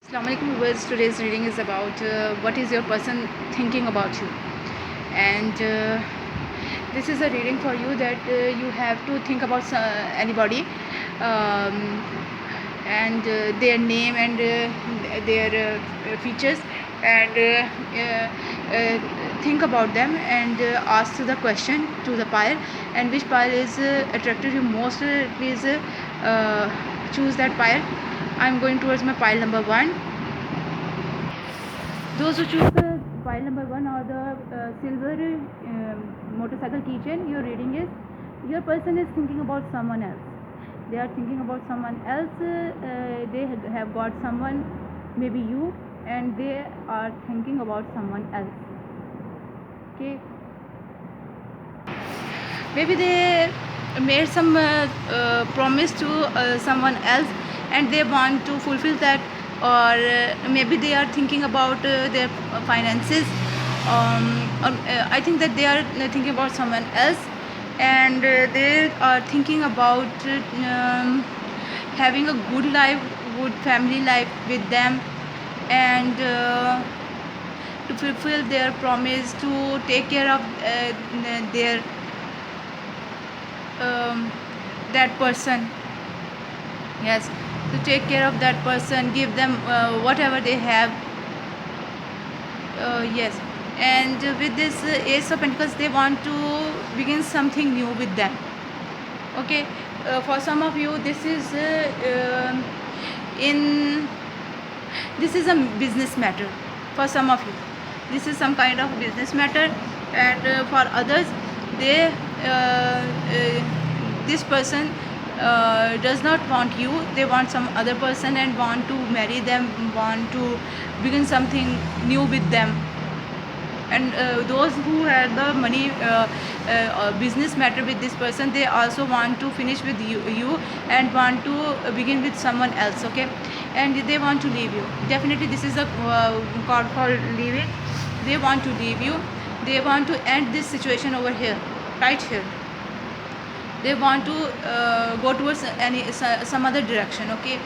Assalamu alaikum viewers. Today's reading is about what is your person thinking about you, and this is a reading for you that you have to think about anybody, um, and their name and their features, and think about them and ask the question to the pile, and which pile is attracted you most. Please choose that pile. I'm going towards my pile number 1. Those who choose the pile number 1 or the silver motorcycle keychain, your reading is your person is thinking about someone else. They are thinking about someone else. They have got someone, maybe you, and they are thinking about someone else. Okay, maybe they made some promise to someone else and they want to fulfill that, or maybe they are thinking about their finances, or I think that they are thinking about someone else, and they are thinking about having a good life, good family life with them, and to fulfill their promise to take care of their that person. Yes, to take care of that person, give them whatever they have. Yes, and with this Ace of Pentacles, they want to begin something new with them. Okay, for some of you, this is in this is a business matter. For some of you, this is some kind of business matter, and for others, they this person does not want you. They want some other person and want to marry them, want to begin something new with them. And those who had the money business matter with this person, they also want to finish with you and want to begin with someone else. Okay, and they want to leave you. Definitely this is a card for leaving. They want to leave you. They want to end this situation over here, right here. They want to go towards some other direction. Okay,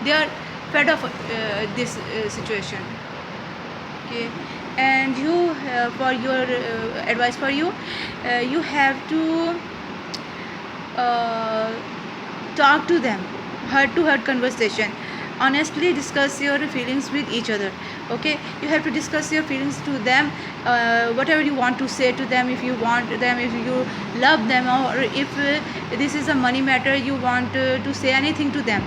they are fed of this situation. Okay, and you for your advice for you, you have to talk to them, heart to heart conversation, honestly discuss your feelings with each other. Okay, you have to discuss your feelings to them, whatever you want to say to them. If you want them, if you love them, or if this is a money matter, you want to say anything to them,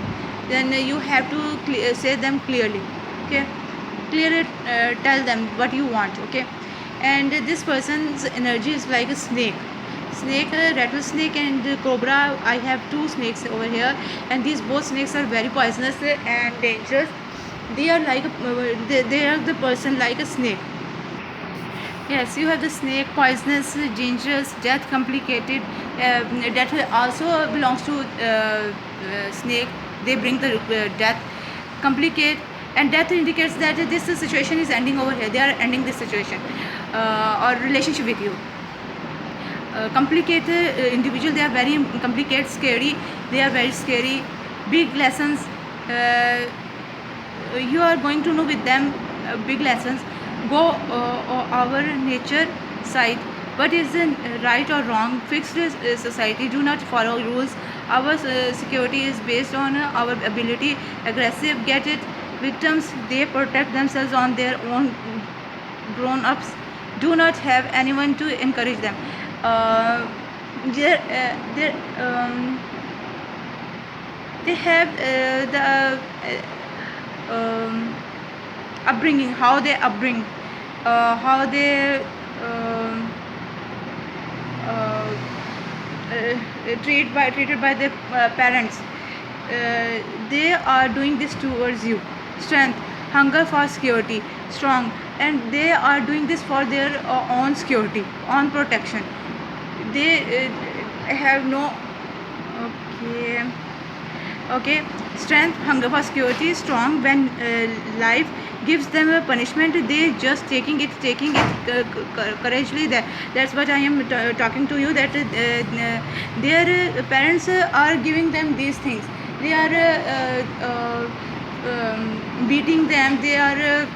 then you have to say them clearly. Okay, clearly tell them what you want. Okay, and this person's energy is like a snake, rattlesnake and cobra. I have 2 snakes over here, and these both snakes are very poisonous and dangerous. They are like they are the person like a snake. Yes, you have the snake, poisonous, dangerous, death, complicated. That also belongs to snake. They bring the death, complicate, and death indicates that this situation is ending over here. They are ending this situation or relationship with you. Complicated individual, they are very complicated, scary. They are very scary. Big lessons. You are going to know with them big lessons. Go our nature side. What is right or wrong? Fixed society. Do not follow rules. Our security is based on our ability. Aggressive. Get it. Victims, they protect themselves on their own. Grown ups do not have anyone to encourage them. They're, they have the upbringing, how they upbring, how they treated by their parents. They are doing this towards you. Strength, hunger for security, strong, and they are doing this for their own security, own protection. They have no. Okay, strength, hunger for security, strong. When life gives them a punishment, they just taking it courageously. That's what I am talking to you, that their parents are giving them these things. They are beating them, they are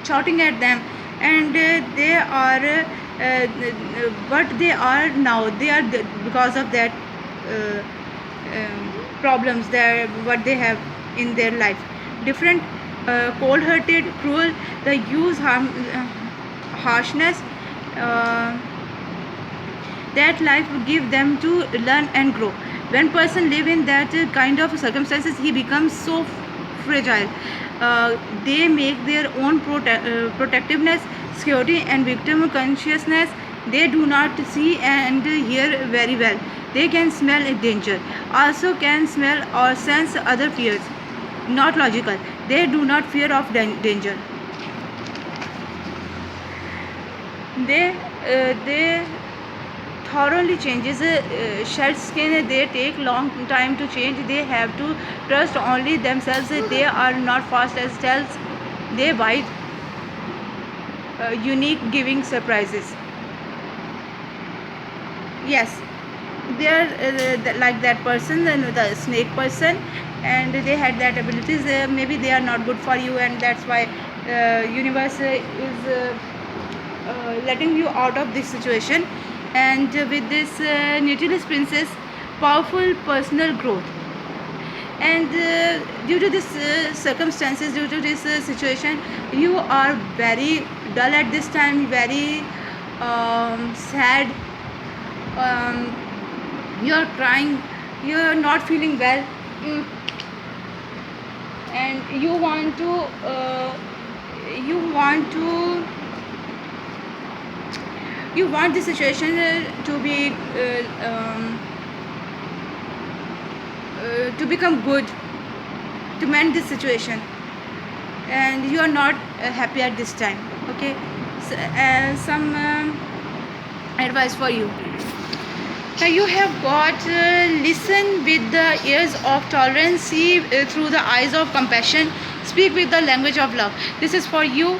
shouting at them, and they are what they are now, they are because of that problems that what they have in their life. Different, cold-hearted, cruel, they use harshness that life give them to learn and grow. When person live in that kind of circumstances, he becomes so fragile. They make their own protectiveness, security, and victim consciousness. They do not see and hear very well. They can smell a danger, also can smell or sense other fears. Not logical. They do not fear of danger. They thoroughly changes shed skin. They take long time to change. They have to trust only themselves. They are not fast as tells. They bite unique, giving surprises. Yes, they are like that person, the snake person, and they had that abilities. Maybe they are not good for you, and that's why universe is letting you out of this situation. And with this Nautilus princess, powerful personal growth, and due to this circumstances, due to this situation, you are very dull at this time, very sad, you are crying, you are not feeling well, and you want to you want the situation to become good, to mend this situation, and you are not happy at this time. Okay, so, some advice for you. Now you have got listen with the ears of tolerance, see through the eyes of compassion, speak with the language of love. This is for you.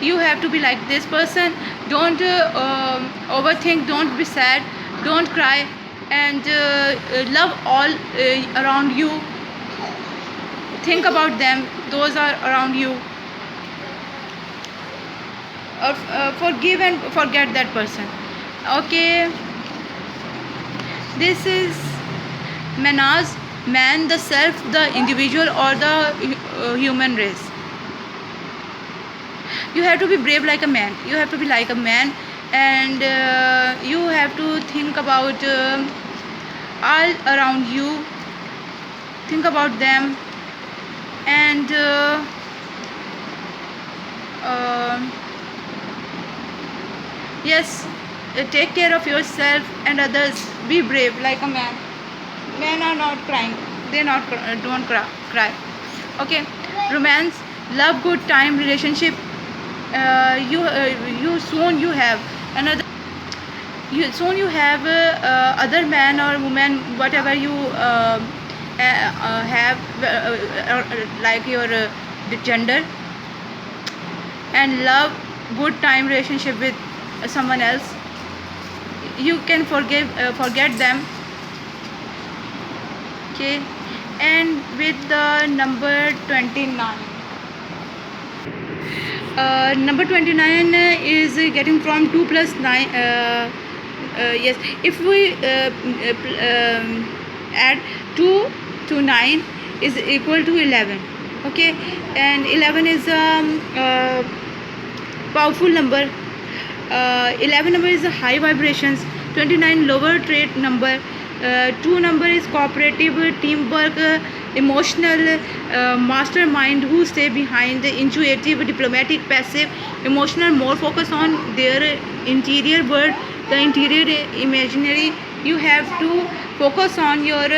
You have to be like this person. Don't overthink, don't be sad, don't cry, and love all around you. Think about them, those are around you. Forgive and forget that person. Okay, this is Manaz, man, the self, the individual, or the human race. You have to be brave like a man, you have to be like a man, and you have to think about all around you, think about them, and yes, take care of yourself and others. Be brave like a man. Men are not crying, they not don't cry. Okay, romance, love, good time, relationship. You soon you have another, soon you have other man or woman, whatever you have, like your gender, and love, good time, relationship with someone else. You can forget them. Okay, and with the number 29. Number 29 is getting from 2 plus 9. Yes, if we add 2 to 9 is equal to 11. Okay, and 11 is a powerful number. 11 number is a high vibrations, 29 lower trait number, 2 number is cooperative, teamwork, emotional, mastermind who stay behind, intuitive, diplomatic, passive, emotional, more focus on their interior world, the interior imaginary. You have to focus on your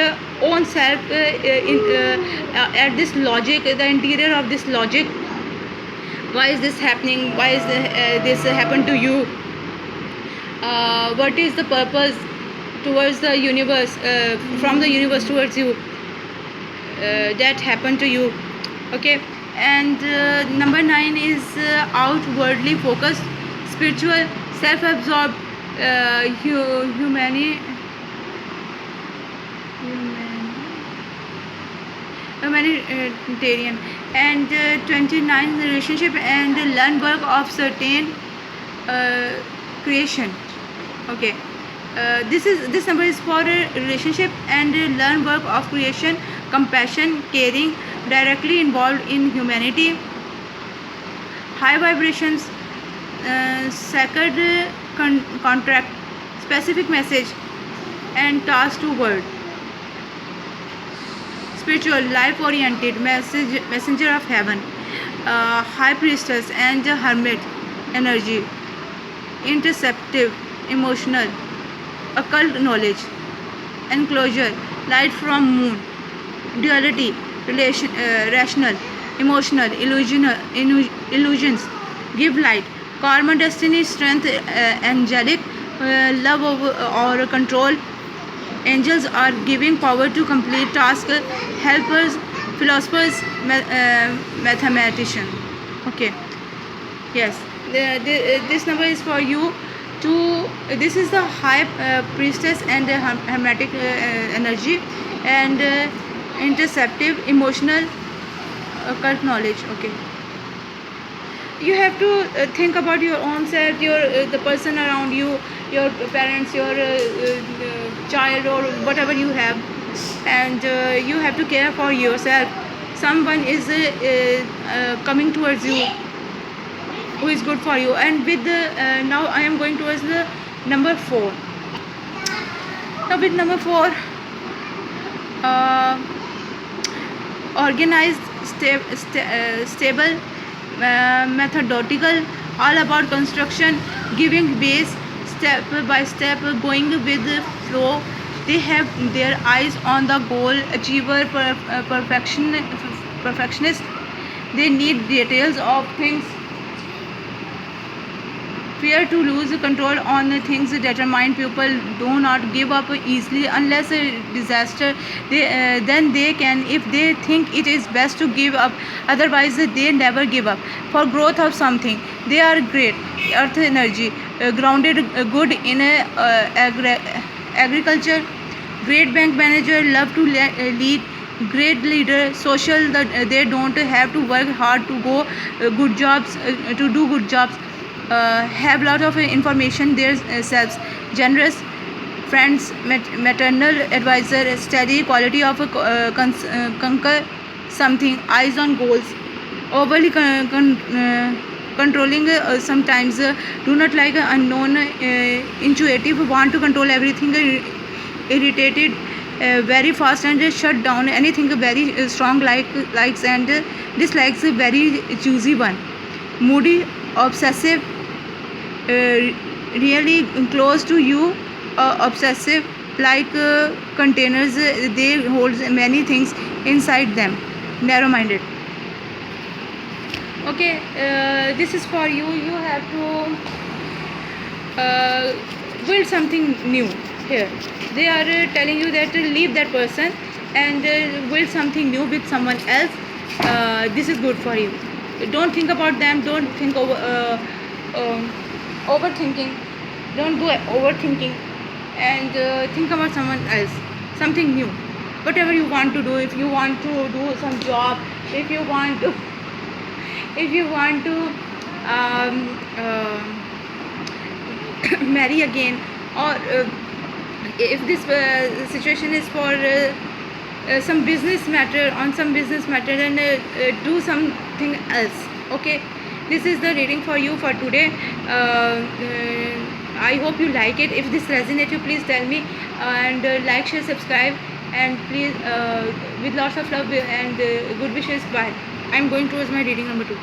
own self, at this logic, the interior of this logic. Why is this happening? Why is this happened to you? What is the purpose towards the universe, from the universe towards you, that happened to you? Okay, and number 9 is outwardly focused, spiritual, self-absorbed, humanitarian. And 29, relationship and learn work of certain creation. Okay, this number is for relationship and learn work of creation, compassion, caring, directly involved in humanity, high vibrations, sacred contract, specific message and task to word, spiritual, life oriented, messenger of heaven, high priestess and hermit energy, interceptive, emotional, occult knowledge, enclosure, light from moon, duality, rational, emotional, illusions, give light, karma, destiny, strength, angelic, love or control, angels are giving power to complete task, helpers, philosophers, mathematician. Okay, yes, this number is for you to, this is the high priestess and hermetic energy, and interceptive, emotional, occult knowledge. Okay, you have to think about your own self, your the person around you, your parents, your child, or whatever you have, and you have to care for yourself. Someone is coming towards you who is good for you. And with the now I am going towards the number 4. Now with number 4, uh, organized, stable, methodical, all about construction, giving base, step by step, going with the flow. They have their eyes on the goal, achiever, perfectionist. They need details of things, fear to lose control on the things, determined people do not give up easily unless a disaster. Then they can, if they think it is best to give up, otherwise they never give up. For growth of something, they are great. Earth energy, grounded, good in agriculture, great bank manager, love to lead, great leader, social, that they don't have to work hard to go good jobs, to do good jobs, have lot of information themselves, generous, friends, maternal advisor, steady, quality of conquer something, eyes on goals, overly controlling, sometimes do not like unknown, intuitive, want to control everything, irritated very fast and shut down anything, very strong likes and dislikes, very choosy one, moody, obsessive, really close to you, obsessive, like containers, they hold many things inside them, narrow minded. Okay, this is for you. You have to build something new here. They are telling you that leave that person and build something new with someone else. This is good for you. Don't think about them, don't think overthinking, don't do overthinking, and think about someone else, something new, whatever you want to do. If you want to do some job, if you want to if you want to marry again, or if this situation is for some business matter, on some business matter, then do something else. Okay, this is the reading for you for today. I hope you like it. If this resonates you, please tell me, and like, share, subscribe, and please with lots of love and good wishes. Bye. I'm going towards my reading number 2.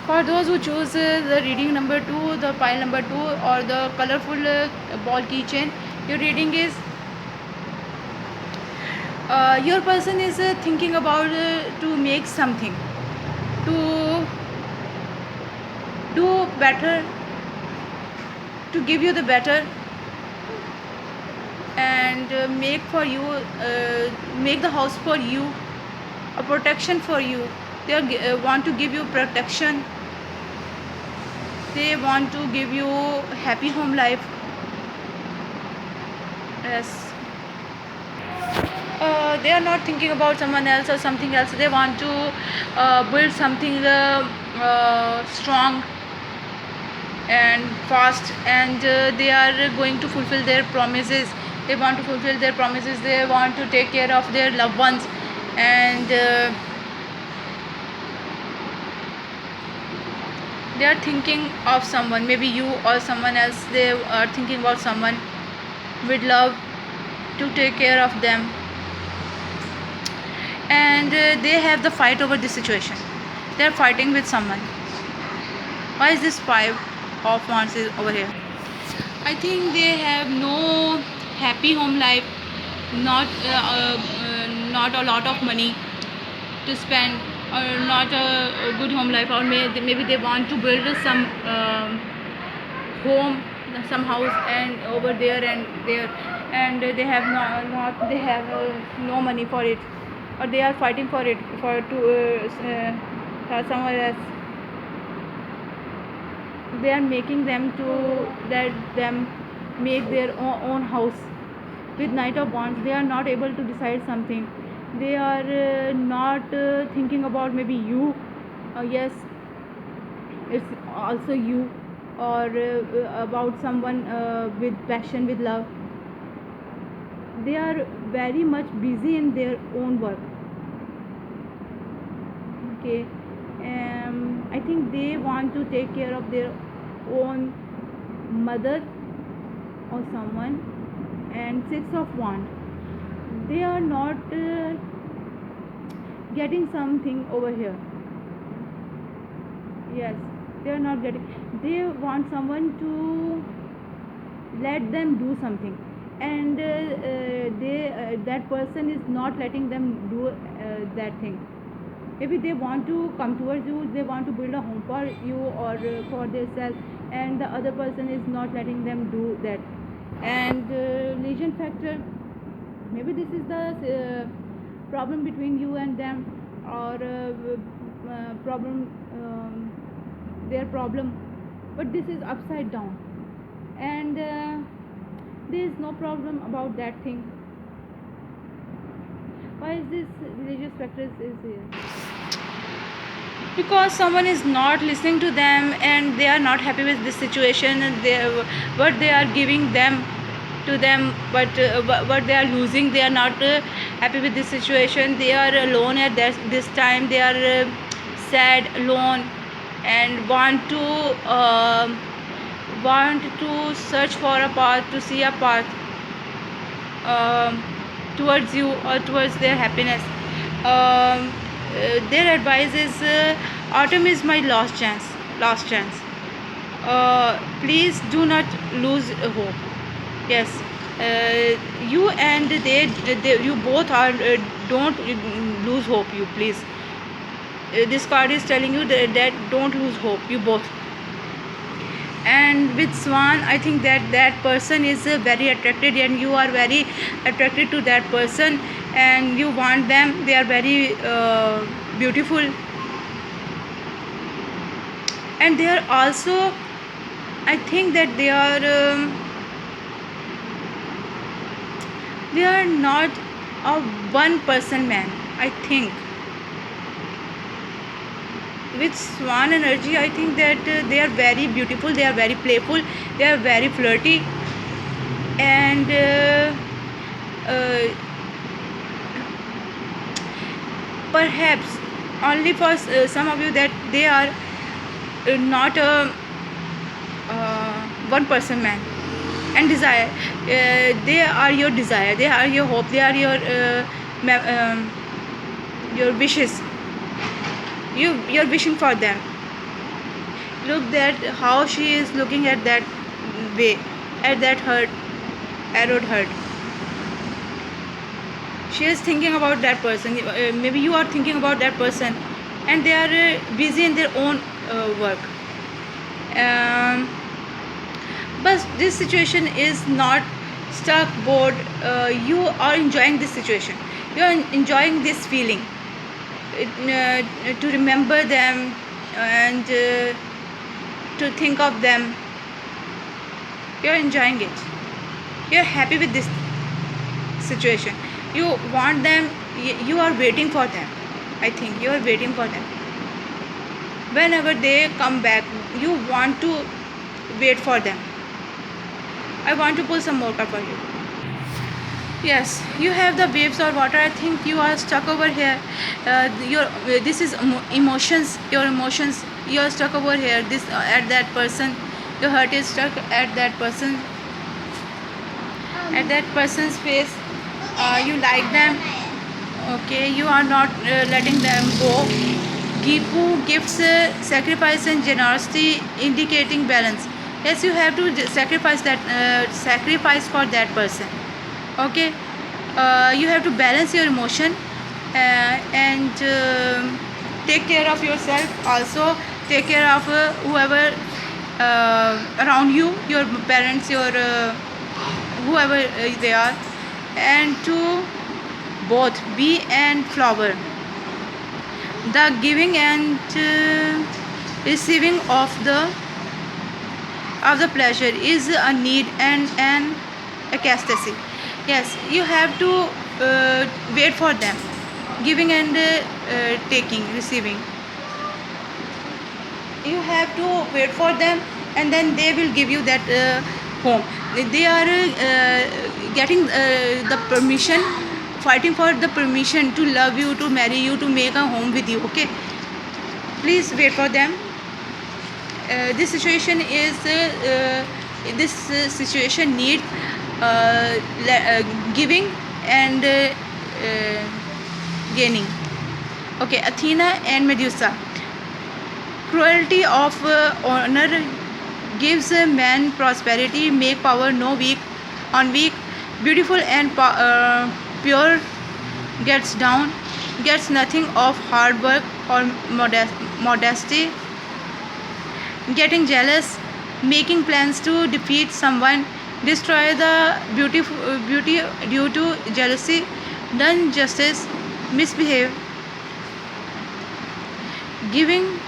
For those who choose the reading number 2, the pile number 2, or the colorful ball keychain, your reading is, your person is thinking about to make something, to do better, to give you the better, and make for you, make the house for you, a protection for you. They want to give you protection, they want to give you happy home life. Yes. They are not thinking about someone else or something else. They want to build something strong and fast, and they are going to fulfill their promises. They want to fulfill their promises. They want to take care of their loved ones, and they are thinking of someone, maybe you or someone else. They are thinking about someone with love to take care of them, and they have the fight over this situation. They are fighting with someone. Why is this five of wands is over here? I think they have no happy home life, not not a lot of money to spend, or not a good home life, or maybe they want to build some home, some house, and over there and there, and they have not they have no money for it, or they are fighting for it for somewhere else. They are making them to let them make their own house. With Knight of Wands, they are not able to decide something. They are not thinking about maybe you. Yes, it's also you, or about someone with passion, with love. They are very much busy in their own work. Okay, I think they want to take care of their own mother or someone. And Six of Wands, they are not getting something over here. Yes, they are not getting. They want someone to let them do something, and that person is not letting them do that thing. Maybe they want to come towards you, they want to build a home for you or for themselves, and the other person is not letting them do that. And legion factor, maybe this is the problem between you and them, or problem, their problem, but this is upside down, and there is no problem about that thing. Why is this religious factor is here? Because someone is not listening to them, and they are not happy with this situation, and what they are giving them to them, but what they are losing, they are not happy with this situation. They are alone at this time. They are sad, alone, and want to search for a path, to see a path towards you or towards their happiness. Their advice is, autumn is my last chance. Please do not lose hope. Yes, you and you both are, don't lose hope, you please. This card is telling you that don't lose hope, you both. And with Swan, I think that person is very attracted, and you are very attracted to that person, and you want them. They are very beautiful, and they are also, I think that they are not a one person man, I think. With Swan energy, I think that they are very beautiful, they are very playful, they are very flirty, and perhaps only for some of you, that they are not a one person man. And desire, they are your desire, they are your hope, they are your wishes. You're wishing for them. Look that how she is looking at that way, at that arrowed heart. She is thinking about that person. Maybe you are thinking about that person, and they are busy in their own work. But this situation is not stuck, bored. You are enjoying this situation. You are enjoying this feeling. To remember them, and to think of them. You are enjoying it. You are happy with this situation. You want them, you are waiting for them. I think you are waiting for them. Whenever they come back, you want to wait for them. I want to pull some more card for you. Yes, you have the waves or water. I think you are stuck over here. Your this is emotions. Your emotions. You are stuck over here. This at that person. Your heart is stuck at that person. At that person's face. You like them. Okay, you are not letting them go. Gifu gifts, sacrifice and generosity, indicating balance. Yes, you have to sacrifice that sacrifice for that person. Okay, you have to balance your emotion and take care of yourself. Also, take care of whoever around you, your parents, your whoever they are, and to both bee and flower. The giving and receiving of the pleasure is a need and an ecstasy. Yes, you have to wait for them, giving and taking, receiving. You have to wait for them, and then they will give you that home. They are getting the permission, fighting for the permission to love you, to marry you, to make a home with you. Okay, please wait for them. This situation is this situation needs giving and gaining. Okay, Athena and Medusa. Cruelty of honor gives a man prosperity, make power no weak on weak. Beautiful and pure gets down, gets nothing of hard work or modesty. Getting jealous, making plans to defeat someone, destroy the beauty due to jealousy, done justice, misbehave, giving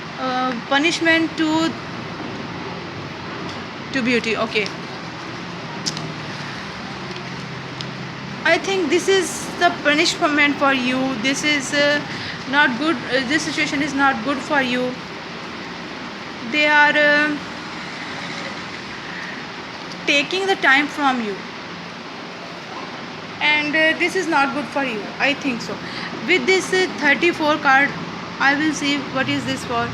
punishment to beauty. Okay, I think this is the punishment for you. This is not good. This situation is not good for you. They are taking the time from you, and this is not good for you. I think so. With this 34 card, I will see what is this for.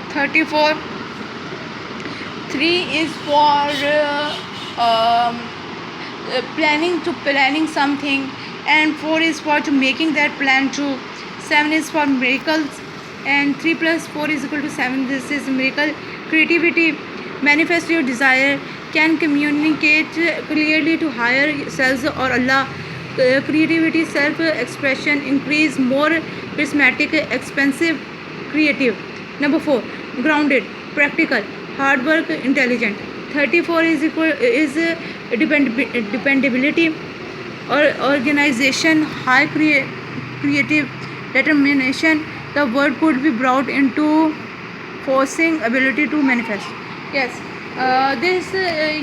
34. 3 is for planning something, and 4 is for to making that plan true. 7 is for miracles, and 3 plus 4 is equal to 7. This is miracle. Creativity, manifest your desire, can communicate clearly to higher selves or Allah. Creativity, self-expression, increase, more charismatic, expensive, creative. Number 4, grounded, practical, hard work, intelligent. 34 is dependability or organization, high creative determination. The word could be brought into forcing ability to manifest. Yes, this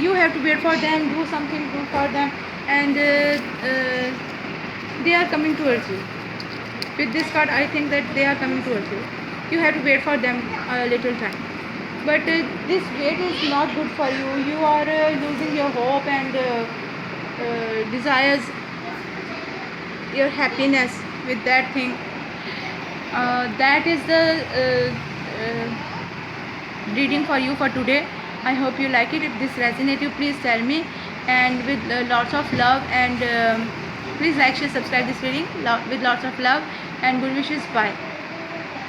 you have to wait for them, do something good for them, and they are coming towards you. With this card, I think that they are coming towards you. You have to wait for them a little time. But this wait is not good for you. You are losing your hope and desires, your happiness with that thing. That is the reading for you for today. I hope you like it. If this resonates you, please tell me, and with lots of love, and please like, share, subscribe this reading with lots of love and good wishes. Bye.